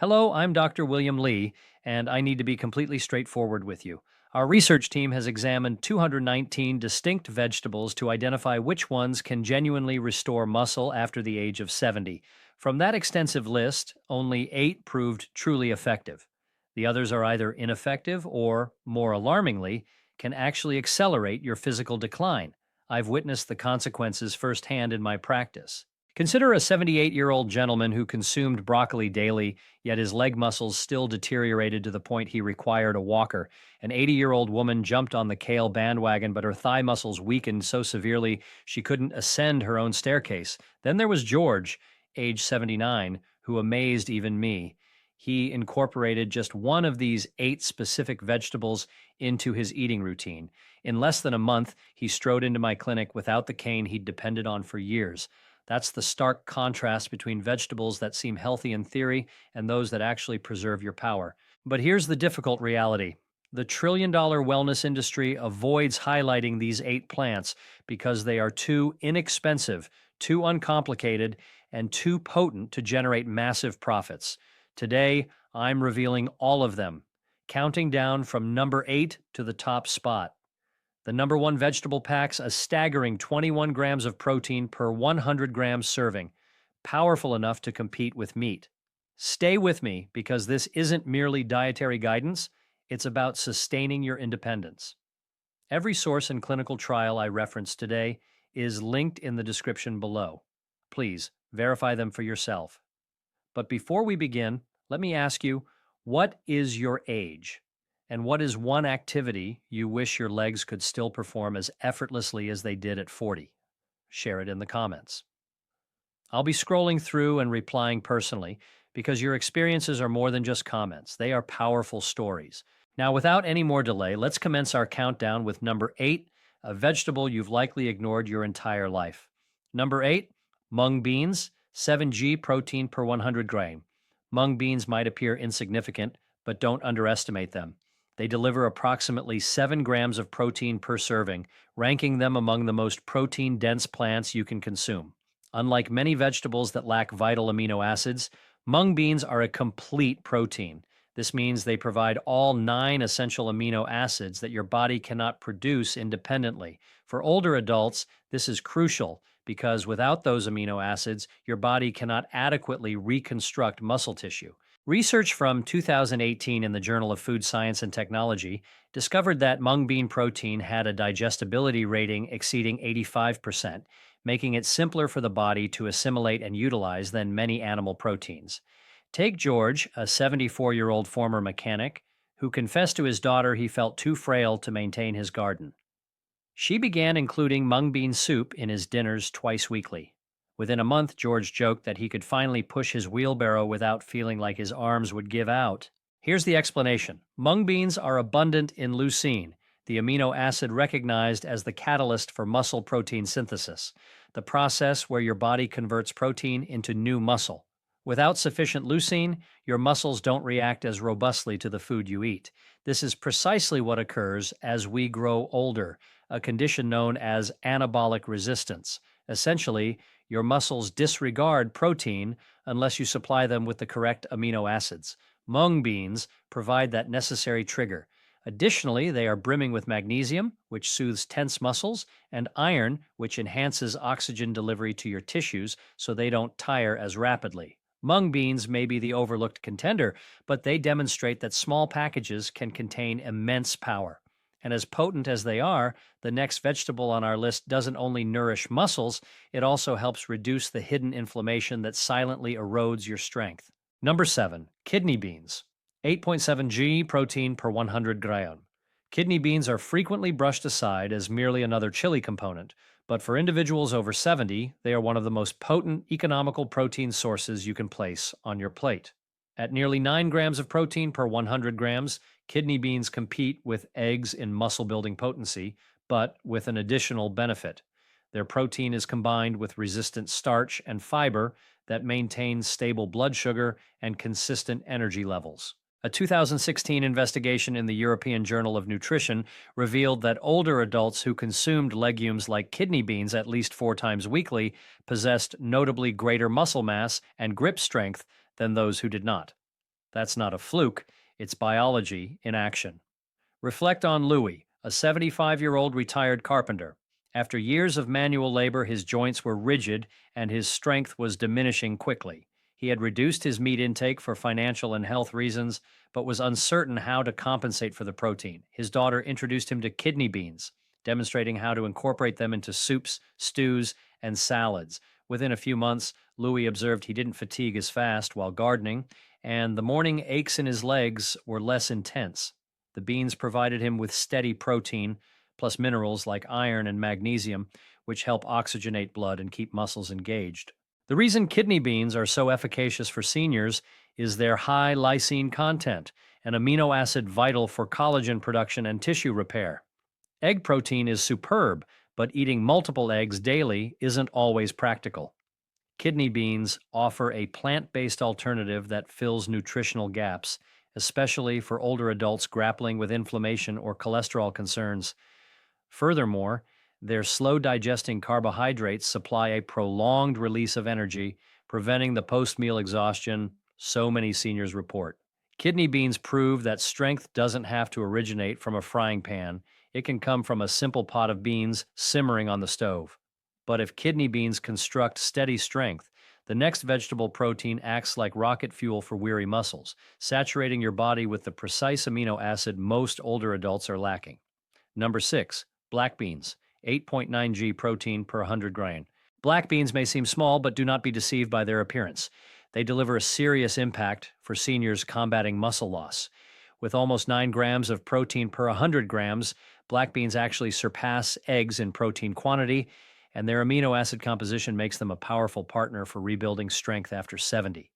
Hello, I'm Dr. William Lee, and I need to be completely straightforward with you. Our research team has examined 219 distinct vegetables to identify which ones can genuinely restore muscle after the age of 70. From that extensive list, only 8 proved truly effective. The others are either ineffective or, more alarmingly, can actually accelerate your physical decline. I've witnessed the consequences firsthand in my practice. Consider a 78-year-old gentleman who consumed broccoli daily, yet his leg muscles still deteriorated to the point he required a walker. An 80-year-old woman jumped on the kale bandwagon, but her thigh muscles weakened so severely she couldn't ascend her own staircase. Then there was George, age 79, who amazed even me. He incorporated just one of these 8 specific vegetables into his eating routine. In less than a month, he strode into my clinic without the cane he'd depended on for years. That's the stark contrast between vegetables that seem healthy in theory and those that actually preserve your power. But here's the difficult reality. The trillion-dollar wellness industry avoids highlighting these 8 plants because they are too inexpensive, too uncomplicated, and too potent to generate massive profits. Today, I'm revealing all of them, counting down from number 8 to the top spot. The number one vegetable packs a staggering 21 grams of protein per 100 grams serving, powerful enough to compete with meat. Stay with me because this isn't merely dietary guidance, it's about sustaining your independence. Every source and clinical trial I referenced today is linked in the description below. Please verify them for yourself. But before we begin, let me ask you, what is your age? And what is one activity you wish your legs could still perform as effortlessly as they did at 40? Share it in the comments. I'll be scrolling through and replying personally because your experiences are more than just comments. They are powerful stories. Now, without any more delay, let's commence our countdown with number 8, a vegetable you've likely ignored your entire life. Number 8, mung beans, 7G protein per 100 gram. Mung beans might appear insignificant, but don't underestimate them. They deliver approximately 7 grams of protein per serving, ranking them among the most protein-dense plants you can consume. Unlike many vegetables that lack vital amino acids, mung beans are a complete protein. This means they provide all 9 essential amino acids that your body cannot produce independently. For older adults, this is crucial because without those amino acids, your body cannot adequately reconstruct muscle tissue. Research from 2018 in the Journal of Food Science and Technology discovered that mung bean protein had a digestibility rating exceeding 85%, making it simpler for the body to assimilate and utilize than many animal proteins. Take George, a 74-year-old former mechanic, who confessed to his daughter he felt too frail to maintain his garden. She began including mung bean soup in his dinners twice weekly. Within a month, George joked that he could finally push his wheelbarrow without feeling like his arms would give out. Here's the explanation. Mung beans are abundant in leucine, the amino acid recognized as the catalyst for muscle protein synthesis, the process where your body converts protein into new muscle. Without sufficient leucine, your muscles don't react as robustly to the food you eat. This is precisely what occurs as we grow older, a condition known as anabolic resistance. Essentially, your muscles disregard protein unless you supply them with the correct amino acids. Mung beans provide that necessary trigger. Additionally, they are brimming with magnesium, which soothes tense muscles, and iron, which enhances oxygen delivery to your tissues so they don't tire as rapidly. Mung beans may be the overlooked contender, but they demonstrate that small packages can contain immense power. And as potent as they are, the next vegetable on our list doesn't only nourish muscles, it also helps reduce the hidden inflammation that silently erodes your strength. Number 7, kidney beans. 8.7 g protein per 100 gram. Kidney beans are frequently brushed aside as merely another chili component, but for individuals over 70, they are one of the most potent, economical protein sources you can place on your plate. At nearly 9 grams of protein per 100 grams, kidney beans compete with eggs in muscle-building potency, but with an additional benefit. Their protein is combined with resistant starch and fiber that maintains stable blood sugar and consistent energy levels. A 2016 investigation in the European Journal of Nutrition revealed that older adults who consumed legumes like kidney beans at least 4 times weekly possessed notably greater muscle mass and grip strength than those who did not. That's not a fluke, it's biology in action. Reflect on Louis, a 75-year-old retired carpenter. After years of manual labor, his joints were rigid and his strength was diminishing quickly. He had reduced his meat intake for financial and health reasons, but was uncertain how to compensate for the protein. His daughter introduced him to kidney beans, demonstrating how to incorporate them into soups, stews, and salads. Within a few months, Louis observed he didn't fatigue as fast while gardening, and the morning aches in his legs were less intense. The beans provided him with steady protein, plus minerals like iron and magnesium, which help oxygenate blood and keep muscles engaged. The reason kidney beans are so efficacious for seniors is their high lysine content, an amino acid vital for collagen production and tissue repair. Egg protein is superb, but eating multiple eggs daily isn't always practical. Kidney beans offer a plant based alternative that fills nutritional gaps, especially for older adults grappling with inflammation or cholesterol concerns. Furthermore, their slow digesting carbohydrates supply a prolonged release of energy, preventing the post meal exhaustion so many seniors report. Kidney beans prove that strength doesn't have to originate from a frying pan, it can come from a simple pot of beans simmering on the stove. But if kidney beans construct steady strength, the next vegetable protein acts like rocket fuel for weary muscles, saturating your body with the precise amino acid most older adults are lacking. Number 6, black beans, 8.9 g protein per 100 grain. Black beans may seem small, but do not be deceived by their appearance. They deliver a serious impact for seniors combating muscle loss. With almost 9 grams of protein per 100 grams, black beans actually surpass eggs in protein quantity, and their amino acid composition makes them a powerful partner for rebuilding strength after 70.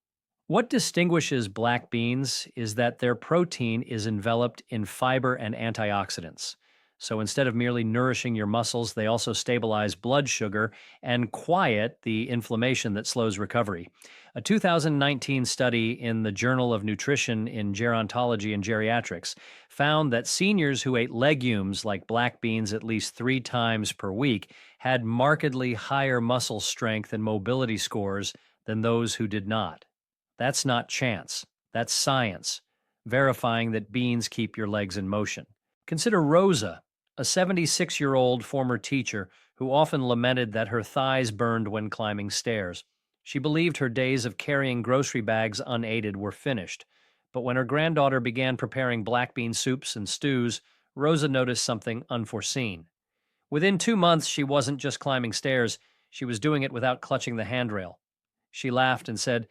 What distinguishes black beans is that their protein is enveloped in fiber and antioxidants. So instead of merely nourishing your muscles, they also stabilize blood sugar and quiet the inflammation that slows recovery. A 2019 study in the Journal of Nutrition in Gerontology and Geriatrics found that seniors who ate legumes like black beans at least 3 times per week had markedly higher muscle strength and mobility scores than those who did not. That's not chance. That's science, verifying that beans keep your legs in motion. Consider Rosa, a 76-year-old former teacher who often lamented that her thighs burned when climbing stairs. She believed her days of carrying grocery bags unaided were finished. But when her granddaughter began preparing black bean soups and stews, Rosa noticed something unforeseen. Within 2 months, she wasn't just climbing stairs, she was doing it without clutching the handrail. She laughed and said,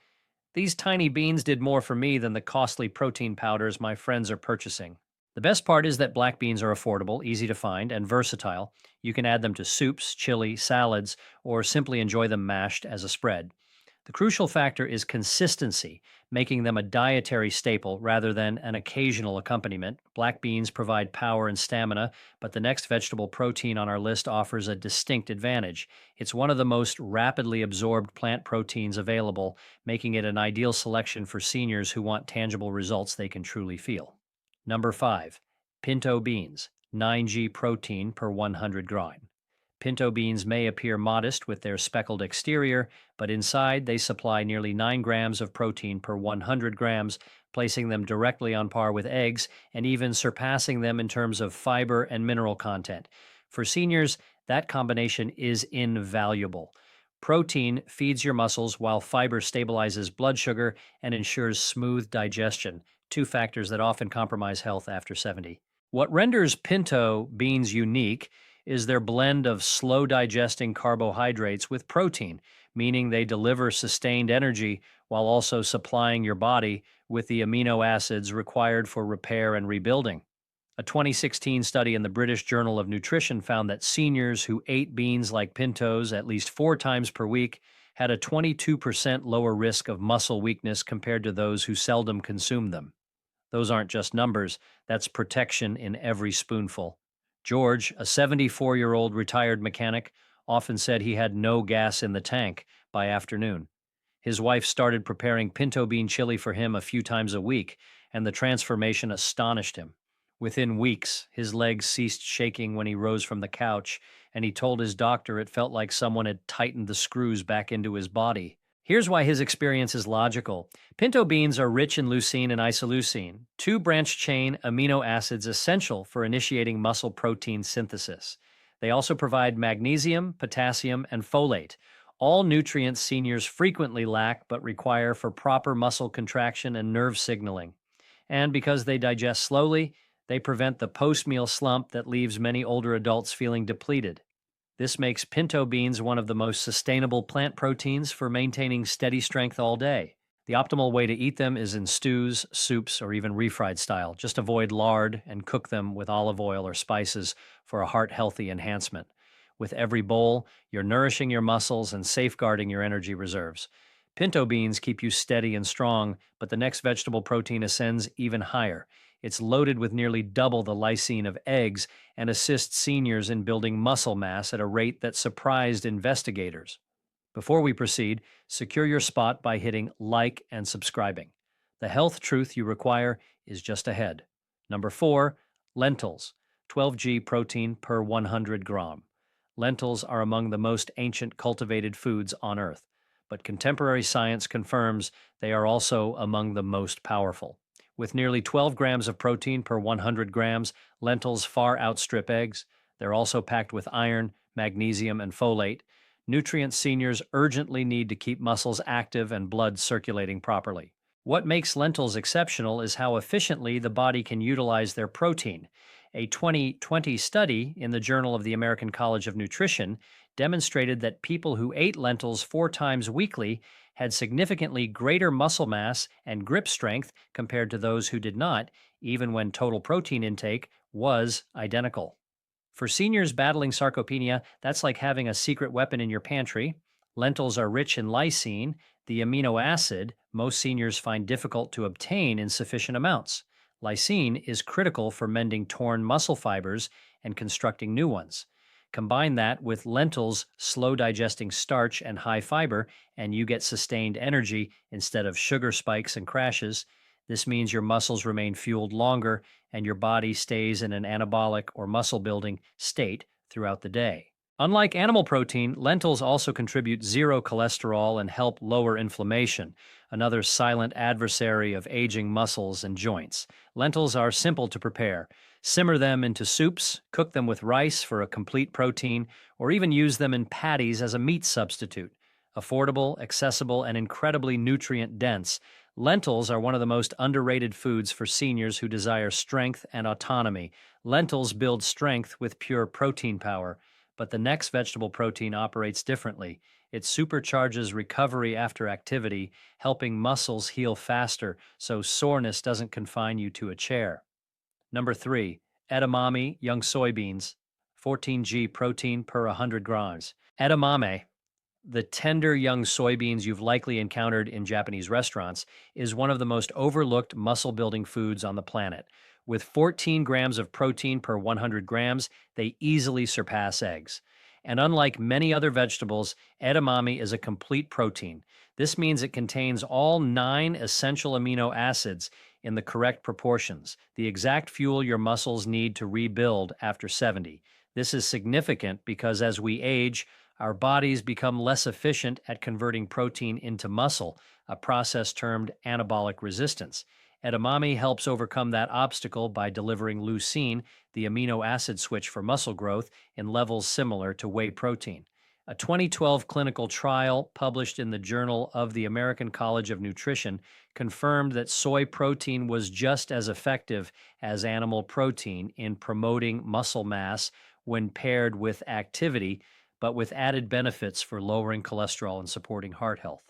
"These tiny beans did more for me than the costly protein powders my friends are purchasing." The best part is that black beans are affordable, easy to find, and versatile. You can add them to soups, chili, salads, or simply enjoy them mashed as a spread. The crucial factor is consistency, making them a dietary staple rather than an occasional accompaniment. Black beans provide power and stamina, but the next vegetable protein on our list offers a distinct advantage. It's one of the most rapidly absorbed plant proteins available, making it an ideal selection for seniors who want tangible results they can truly feel. Number 5, pinto beans, 9 g protein per 100 grain. Pinto beans may appear modest with their speckled exterior, but inside they supply nearly 9 grams of protein per 100 grams, placing them directly on par with eggs and even surpassing them in terms of fiber and mineral content. For seniors, that combination is invaluable. Protein feeds your muscles while fiber stabilizes blood sugar and ensures smooth digestion, 2 factors that often compromise health after 70. What renders pinto beans unique is their blend of slow digesting carbohydrates with protein, meaning they deliver sustained energy while also supplying your body with the amino acids required for repair and rebuilding. A 2016 study in the British Journal of Nutrition found that seniors who ate beans like pintos at least 4 times per week had a 22% lower risk of muscle weakness compared to those who seldom consumed them. Those aren't just numbers, that's protection in every spoonful. George, a 74-year-old retired mechanic, often said he had no gas in the tank by afternoon. His wife started preparing pinto bean chili for him a few times a week, and the transformation astonished him. Within weeks, his legs ceased shaking when he rose from the couch, and he told his doctor it felt like someone had tightened the screws back into his body. Here's why his experience is logical. Pinto beans are rich in leucine and isoleucine, two branch chain amino acids essential for initiating muscle protein synthesis. They also provide magnesium, potassium, and folate, all nutrients seniors frequently lack but require for proper muscle contraction and nerve signaling. And because they digest slowly, they prevent the post meal slump that leaves many older adults feeling depleted. This makes pinto beans one of the most sustainable plant proteins for maintaining steady strength all day. The optimal way to eat them is in stews, soups, or even refried style. Just avoid lard and cook them with olive oil or spices for a heart healthy enhancement. With every bowl, you're nourishing your muscles and safeguarding your energy reserves. Pinto beans keep you steady and strong, but the next vegetable protein ascends even higher. It's loaded with nearly double the lysine of eggs and assists seniors in building muscle mass at a rate that surprised investigators. Before we proceed, secure your spot by hitting like and subscribing. The health truth you require is just ahead. Number 4, lentils, 12G protein per 100 gram. Lentils are among the most ancient cultivated foods on Earth, but contemporary science confirms they are also among the most powerful. With nearly 12 grams of protein per 100 grams, lentils far outstrip eggs. They're also packed with iron, magnesium, and folate, nutrients seniors urgently need to keep muscles active and blood circulating properly. What makes lentils exceptional is how efficiently the body can utilize their protein. A 2020 study in the Journal of the American College of Nutrition demonstrated that people who ate lentils 4 times weekly had significantly greater muscle mass and grip strength compared to those who did not, even when total protein intake was identical. For seniors battling sarcopenia, that's like having a secret weapon in your pantry. Lentils are rich in lysine, the amino acid most seniors find difficult to obtain in sufficient amounts. Lysine is critical for mending torn muscle fibers and constructing new ones. Combine that with lentils' slow digesting starch and high fiber, and you get sustained energy instead of sugar spikes and crashes. This means your muscles remain fueled longer and your body stays in an anabolic or muscle building state throughout the day. Unlike animal protein, lentils also contribute zero cholesterol and help lower inflammation, another silent adversary of aging muscles and joints. Lentils are simple to prepare. Simmer them into soups, cook them with rice for a complete protein, or even use them in patties as a meat substitute. Affordable, accessible, and incredibly nutrient dense, lentils are one of the most underrated foods for seniors who desire strength and autonomy. Lentils build strength with pure protein power, but the next vegetable protein operates differently. It supercharges recovery after activity, helping muscles heal faster so soreness doesn't confine you to a chair. Number 3, edamame young soybeans, 14G protein per 100 grams. Edamame, the tender young soybeans you've likely encountered in Japanese restaurants, is one of the most overlooked muscle building foods on the planet. With 14 grams of protein per 100 grams, they easily surpass eggs. And unlike many other vegetables, edamame is a complete protein. This means it contains all 9 essential amino acids in the correct proportions, the exact fuel your muscles need to rebuild after 70. This is significant because as we age, our bodies become less efficient at converting protein into muscle, a process termed anabolic resistance. Edamame helps overcome that obstacle by delivering leucine, the amino acid switch for muscle growth, in levels similar to whey protein. A 2012 clinical trial published in the Journal of the American College of Nutrition confirmed that soy protein was just as effective as animal protein in promoting muscle mass when paired with activity, but with added benefits for lowering cholesterol and supporting heart health.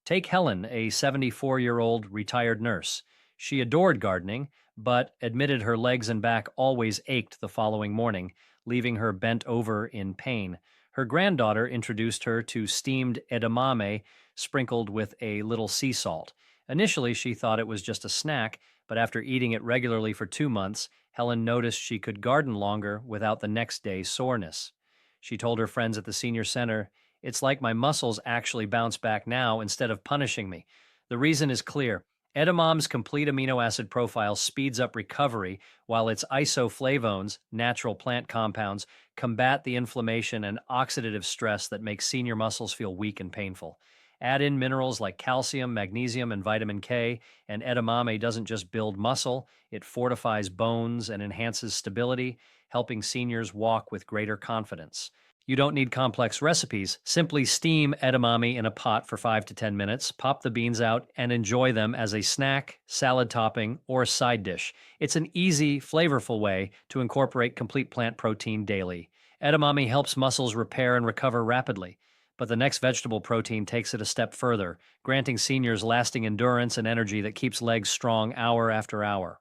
Take Helen, a 74-year-old retired nurse. She adored gardening, but admitted her legs and back always ached the following morning, leaving her bent over in pain. Her granddaughter introduced her to steamed edamame sprinkled with a little sea salt. Initially, she thought it was just a snack, but after eating it regularly for 2 months, Helen noticed she could garden longer without the next day's soreness. She told her friends at the senior center, "It's like my muscles actually bounce back now instead of punishing me." The reason is clear. Edamame's complete amino acid profile speeds up recovery, while its isoflavones, natural plant compounds, combat the inflammation and oxidative stress that makes senior muscles feel weak and painful. Add in minerals like calcium, magnesium, and vitamin K, and edamame doesn't just build muscle, it fortifies bones and enhances stability, helping seniors walk with greater confidence. You don't need complex recipes. Simply steam edamame in a pot for 5 to 10 minutes, pop the beans out, and enjoy them as a snack, salad topping, or side dish. It's an easy, flavorful way to incorporate complete plant protein daily. Edamame helps muscles repair and recover rapidly. But the next vegetable protein takes it a step further, granting seniors lasting endurance and energy that keeps legs strong hour after hour.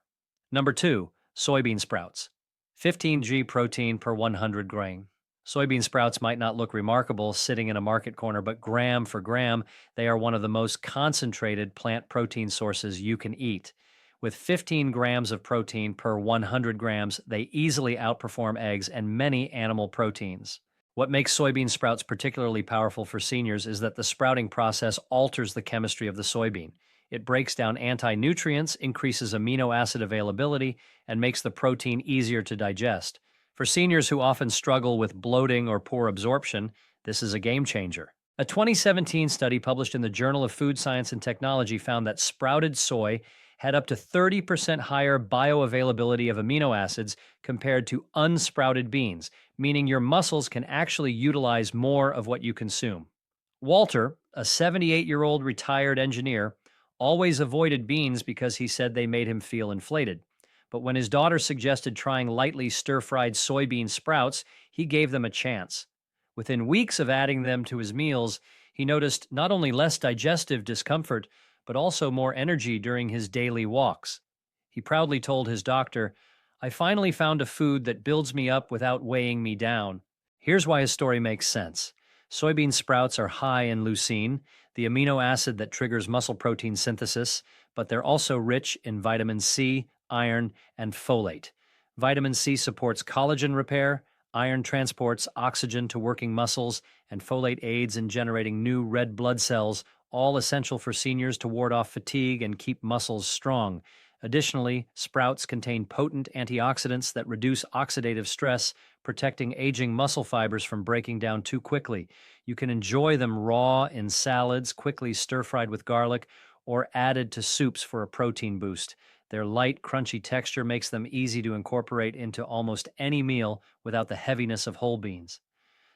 Number 2, soybean sprouts. 15 g protein per 100 grain. Soybean sprouts might not look remarkable sitting in a market corner, but gram for gram, they are one of the most concentrated plant protein sources you can eat. With 15 grams of protein per 100 grams, they easily outperform eggs and many animal proteins. What makes soybean sprouts particularly powerful for seniors is that the sprouting process alters the chemistry of the soybean. It breaks down anti nutrients, increases amino acid availability, and makes the protein easier to digest. For seniors who often struggle with bloating or poor absorption, this is a game changer. A 2017 study published in the Journal of Food Science and Technology found that sprouted soy had up to 30% higher bioavailability of amino acids compared to unsprouted beans, meaning your muscles can actually utilize more of what you consume. Walter, a 78-year-old retired engineer, always avoided beans because he said they made him feel inflated. But when his daughter suggested trying lightly stir-fried soybean sprouts, he gave them a chance. Within weeks of adding them to his meals, he noticed not only less digestive discomfort, but also more energy during his daily walks. He proudly told his doctor, "I finally found a food that builds me up without weighing me down." Here's why his story makes sense. Soybean sprouts are high in leucine, the amino acid that triggers muscle protein synthesis, but they're also rich in vitamin C, iron, and folate. Vitamin C supports collagen repair, iron transports oxygen to working muscles, and folate aids in generating new red blood cells, all essential for seniors to ward off fatigue and keep muscles strong. Additionally, sprouts contain potent antioxidants that reduce oxidative stress, protecting aging muscle fibers from breaking down too quickly. You can enjoy them raw in salads, quickly stir-fried with garlic, or added to soups for a protein boost. Their light, crunchy texture makes them easy to incorporate into almost any meal without the heaviness of whole beans.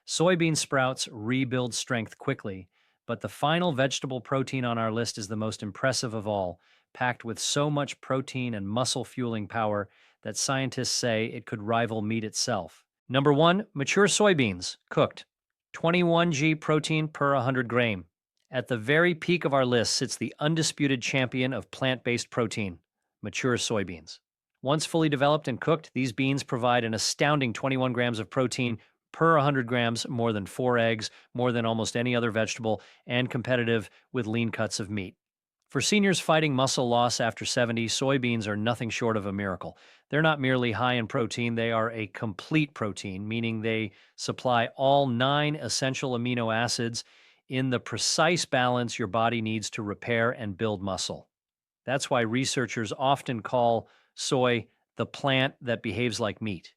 Soybean sprouts rebuild strength quickly, but the final vegetable protein on our list is the most impressive of all, packed with so much protein and muscle fueling power that scientists say it could rival meat itself. Number 1, mature soybeans, cooked. 21 g protein per 100 grain. At the very peak of our list sits the undisputed champion of plant-based protein, mature soybeans. Once fully developed and cooked, these beans provide an astounding 21 grams of protein per 100 grams, more than 4 eggs, more than almost any other vegetable, and competitive with lean cuts of meat. For seniors fighting muscle loss after 70, soybeans are nothing short of a miracle. They're not merely high in protein, they are a complete protein, meaning they supply all 9 essential amino acids in the precise balance your body needs to repair and build muscle. That's why researchers often call soy the plant that behaves like meat.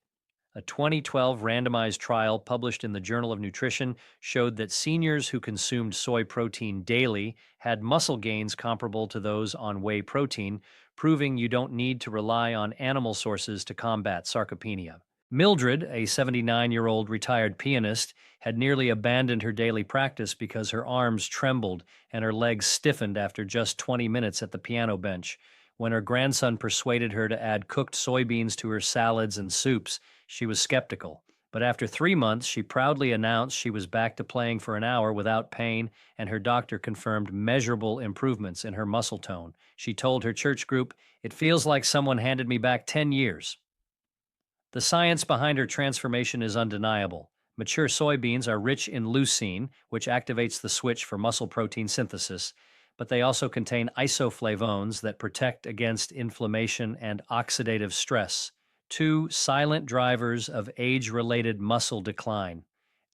A 2012 randomized trial published in the Journal of Nutrition showed that seniors who consumed soy protein daily had muscle gains comparable to those on whey protein, proving you don't need to rely on animal sources to combat sarcopenia. Mildred, a 79-year-old retired pianist, had nearly abandoned her daily practice because her arms trembled and her legs stiffened after just 20 minutes at the piano bench. When her grandson persuaded her to add cooked soybeans to her salads and soups, she was skeptical. But after 3 months, she proudly announced she was back to playing for an hour without pain, and her doctor confirmed measurable improvements in her muscle tone. She told her church group, "It feels like someone handed me back 10 years." The science behind her transformation is undeniable. Mature soybeans are rich in leucine, which activates the switch for muscle protein synthesis, but they also contain isoflavones that protect against inflammation and oxidative stress, 2 silent drivers of age-related muscle decline.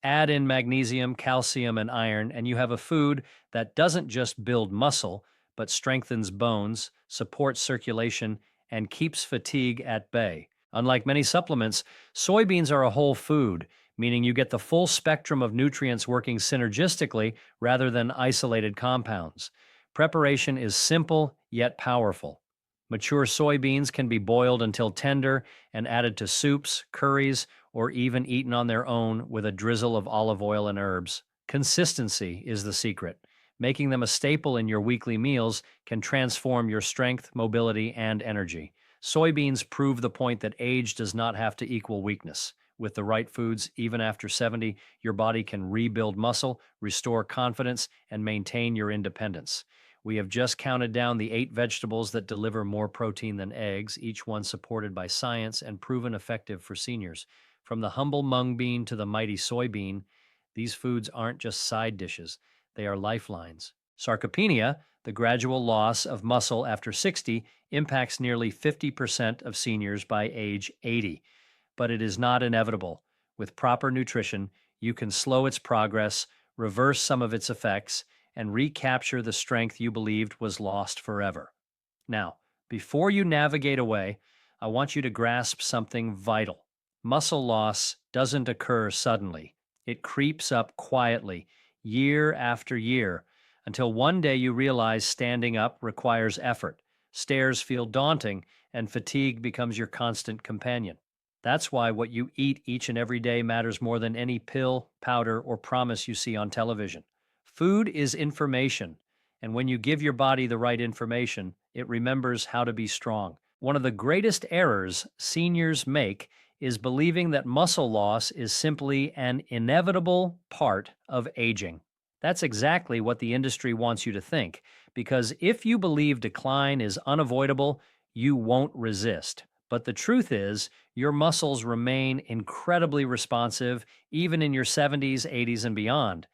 Add in magnesium, calcium, and iron, and you have a food that doesn't just build muscle, but strengthens bones, supports circulation, and keeps fatigue at bay. Unlike many supplements, soybeans are a whole food, meaning you get the full spectrum of nutrients working synergistically rather than isolated compounds. Preparation is simple yet powerful. Mature soybeans can be boiled until tender and added to soups, curries, or even eaten on their own with a drizzle of olive oil and herbs. Consistency is the secret. Making them a staple in your weekly meals can transform your strength, mobility, and energy. Soybeans prove the point that age does not have to equal weakness. With the right foods, even after 70, your body can rebuild muscle, restore confidence, and maintain your independence. We have just counted down the 8 vegetables that deliver more protein than eggs, each one supported by science and proven effective for seniors. From the humble mung bean to the mighty soybean, these foods aren't just side dishes, they are lifelines. Sarcopenia, the gradual loss of muscle after 60, impacts nearly 50% of seniors by age 80, but it is not inevitable. With proper nutrition, you can slow its progress, reverse some of its effects, and recapture the strength you believed was lost forever. Now, before you navigate away, I want you to grasp something vital. Muscle loss doesn't occur suddenly, it creeps up quietly, year after year, until one day you realize standing up requires effort, stairs feel daunting, and fatigue becomes your constant companion. That's why what you eat each and every day matters more than any pill, powder, or promise you see on television. Food is information, and when you give your body the right information, it remembers how to be strong. One of the greatest errors seniors make is believing that muscle loss is simply an inevitable part of aging. That's exactly what the industry wants you to think, because if you believe decline is unavoidable, you won't resist. But the truth is, your muscles remain incredibly responsive even in your 70s, 80s, and beyond.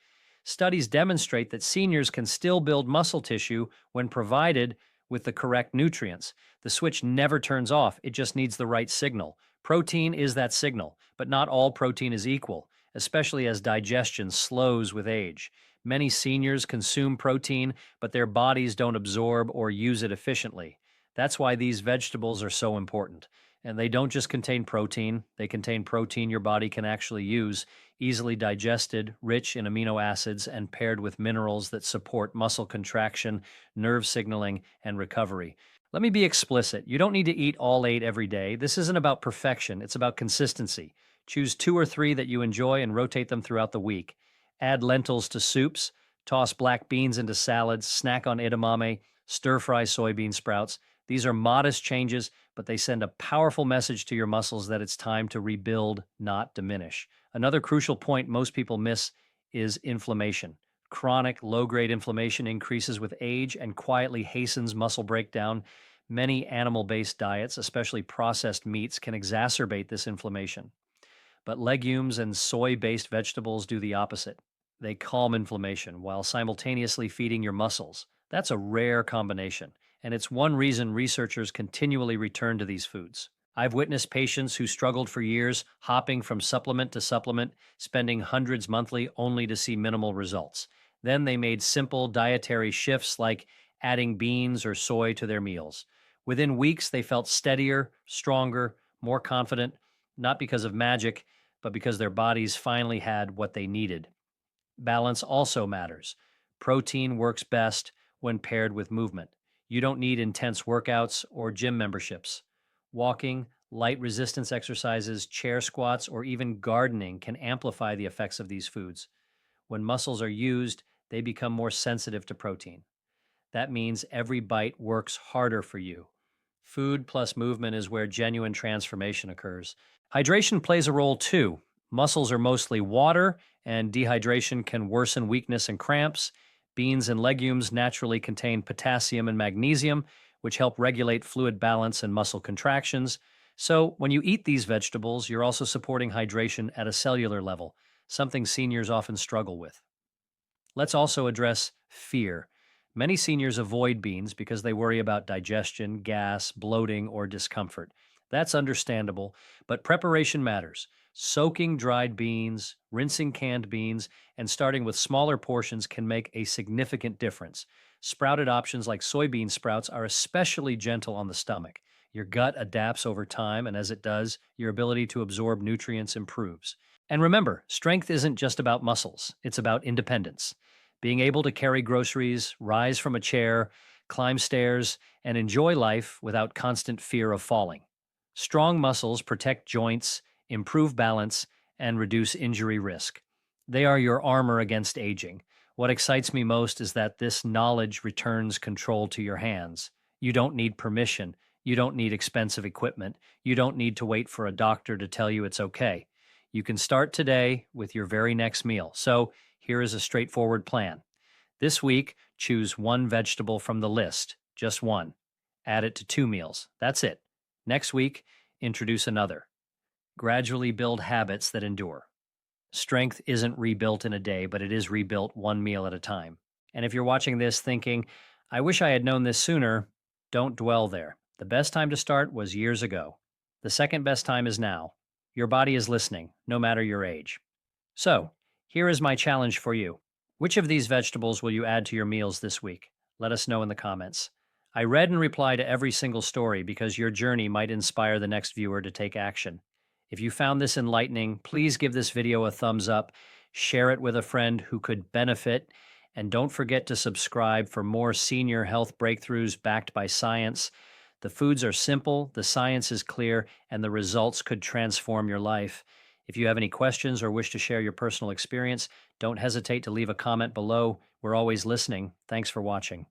Studies demonstrate that seniors can still build muscle tissue when provided with the correct nutrients. The switch never turns off, it just needs the right signal. Protein is that signal, but not all protein is equal, especially as digestion slows with age. Many seniors consume protein, but their bodies don't absorb or use it efficiently. That's why these vegetables are so important. And they don't just contain protein, they contain protein your body can actually use, easily digested, rich in amino acids, and paired with minerals that support muscle contraction, nerve signaling, and recovery. Let me be explicit. You don't need to eat all 8 every day. This isn't about perfection, it's about consistency. Choose 2 or 3 that you enjoy and rotate them throughout the week. Add lentils to soups, toss black beans into salads, snack on edamame, stir fry soybean sprouts. These are modest changes, but they send a powerful message to your muscles that it's time to rebuild, not diminish. Another crucial point most people miss is inflammation. Chronic low grade inflammation increases with age and quietly hastens muscle breakdown. Many animal based diets, especially processed meats, can exacerbate this inflammation. But legumes and soy based vegetables do the opposite. They calm inflammation while simultaneously feeding your muscles. That's a rare combination, and it's one reason researchers continually return to these foods. I've witnessed patients who struggled for years, hopping from supplement to supplement, spending hundreds monthly only to see minimal results. Then they made simple dietary shifts like adding beans or soy to their meals. Within weeks, they felt steadier, stronger, more confident, not because of magic, but because their bodies finally had what they needed. Balance also matters. Protein works best when paired with movement. You don't need intense workouts or gym memberships. Walking, light resistance exercises, chair squats, or even gardening can amplify the effects of these foods. When muscles are used, they become more sensitive to protein. That means every bite works harder for you. Food plus movement is where genuine transformation occurs. Hydration plays a role too. Muscles are mostly water, and dehydration can worsen weakness and cramps. Beans and legumes naturally contain potassium and magnesium, which help regulate fluid balance and muscle contractions. So, when you eat these vegetables, you're also supporting hydration at a cellular level, something seniors often struggle with. Let's also address fear. Many seniors avoid beans because they worry about digestion, gas, bloating, or discomfort. That's understandable, but preparation matters. Soaking dried beans, rinsing canned beans, and starting with smaller portions can make a significant difference. Sprouted options like soybean sprouts are especially gentle on the stomach. Your gut adapts over time, and as it does, your ability to absorb nutrients improves. And remember, strength isn't just about muscles, it's about independence. Being able to carry groceries, rise from a chair, climb stairs, and enjoy life without constant fear of falling. Strong muscles protect joints, improve balance, and reduce injury risk. They are your armor against aging. What excites me most is that this knowledge returns control to your hands. You don't need permission. You don't need expensive equipment. You don't need to wait for a doctor to tell you it's okay. You can start today with your very next meal. So, here is a straightforward plan. This week, choose one vegetable from the list, just one. Add it to 2 meals. That's it. Next week, introduce another. Gradually build habits that endure. Strength isn't rebuilt in a day, but it is rebuilt one meal at a time. And if you're watching this thinking, I wish I had known this sooner, don't dwell there. The best time to start was years ago. The second best time is now. Your body is listening, no matter your age. So, here is my challenge for you. Which of these vegetables will you add to your meals this week? Let us know in the comments. I read and reply to every single story because your journey might inspire the next viewer to take action. If you found this enlightening, please give this video a thumbs up, share it with a friend who could benefit, and don't forget to subscribe for more senior health breakthroughs backed by science. The foods are simple, the science is clear, and the results could transform your life. If you have any questions or wish to share your personal experience, don't hesitate to leave a comment below. We're always listening. Thanks for watching.